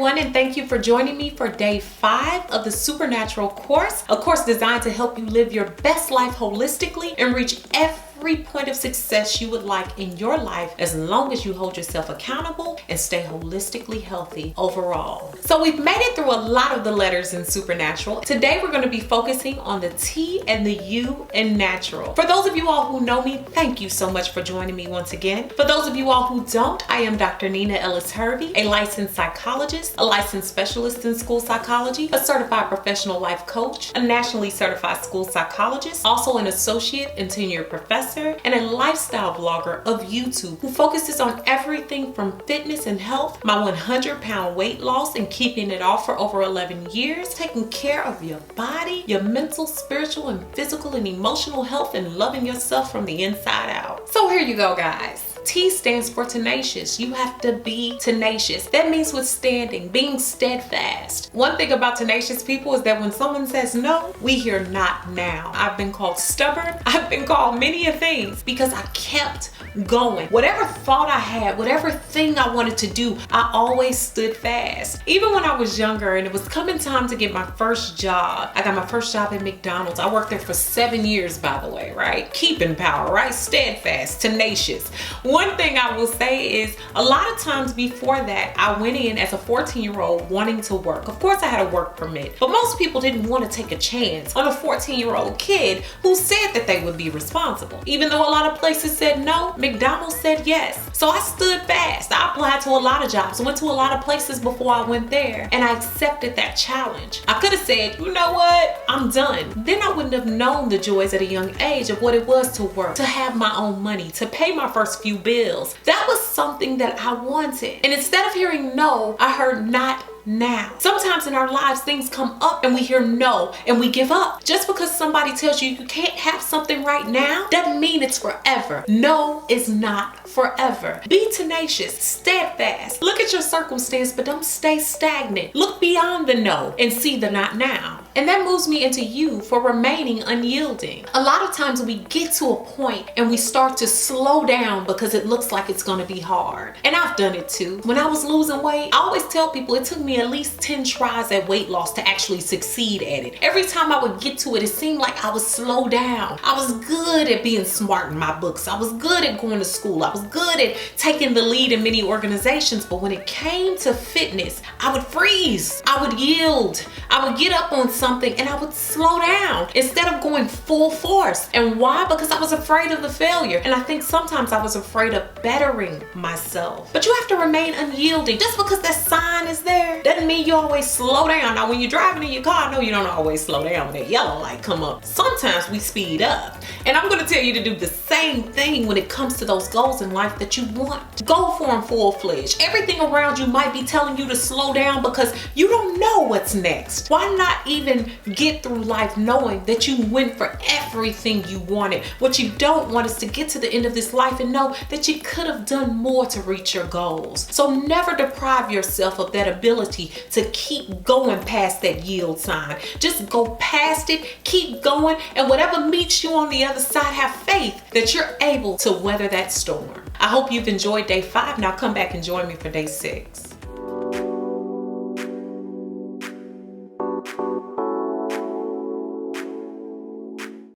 everyone, and thank you for joining me for day 5 of the Supernatural course, a course designed to help you live your best life holistically and reach every point of success you would like in your life, as long as you hold yourself accountable and stay holistically healthy overall. So we've made it through a lot of the letters in Supernatural. Today we're going to be focusing on the T and the U in natural. For those of you all who know me, thank you so much for joining me once again. For those of you all who don't, I am Dr. Nina Ellis Hervey, a licensed psychologist, a licensed specialist in school psychology, a certified professional life coach, a nationally certified school psychologist, also an associate and tenured professor, and a lifestyle blogger of YouTube who focuses on everything from fitness and health, my 100-pound weight loss and keeping it off for over 11 years, taking care of your body, your mental, spiritual, and physical and emotional health, and loving yourself from the inside out. So here you go, guys. T stands for tenacious. You have to be tenacious. That means withstanding, being steadfast. One thing about tenacious people is that when someone says no, we hear not now. I've been called stubborn. I've been called many a things because I kept going. Whatever thought I had, whatever thing I wanted to do, I always stood fast. Even when I was younger and it was coming time to get my first job, I got my first job at McDonald's. I worked there for 7 years, by the way, right? Keeping power, right? Steadfast, tenacious. One thing I will say is a lot of times before that, I went in as a 14-year-old wanting to work. Of course I had a work permit, but most people didn't want to take a chance on a 14-year-old kid who said that they would be responsible. Even though a lot of places said no, McDonald's said yes. So I stood fast. I applied to a lot of jobs, went to a lot of places before I went there, and I accepted that challenge. I could have said, you know what, I'm done. Then I wouldn't have known the joys at a young age of what it was to work, to have my own money, to pay my first few bills. That was something that I wanted. And instead of hearing no, I heard not now. Sometimes in our lives, things come up and we hear no and we give up. Just because somebody tells you you can't have something right now doesn't mean it's forever. No is not forever. Be tenacious, steadfast. Look at your circumstance, but don't stay stagnant. Look beyond the no and see the not now. And that moves me into you for remaining unyielding. A lot of times we get to a point and we start to slow down because it looks like it's going to be hard. And I've done it too. When I was losing weight, I always tell people it took me at least 10 tries at weight loss to actually succeed at it. Every time I would get to it, it seemed like I would slow down. I was good at being smart in my books. I was good at going to school. I was good at taking the lead in many organizations. But when it came to fitness, I would freeze. I would yield. I would get up on something and I would slow down instead of going full force. And why? Because I was afraid of the failure. And I think sometimes I was afraid of bettering myself. But you have to remain unyielding. Just because that sign is there doesn't mean you always slow down. Now, when you're driving in your car, I know you don't always slow down when that yellow light come up. Sometimes we speed up. And I'm going to tell you to do the same thing when it comes to those goals in life that you want. Go for them full-fledged. Everything around you might be telling you to slow down because you don't know what's next. Why not even get through life knowing that you went for everything you wanted? What you don't want is to get to the end of this life and know that you could have done more to reach your goals. So never deprive yourself of that ability to keep going past that yield sign. Just go past it, keep going, and whatever meets you on the other side, have faith that you're able to weather that storm. I hope you've enjoyed day 5. Now come back and join me for day 6.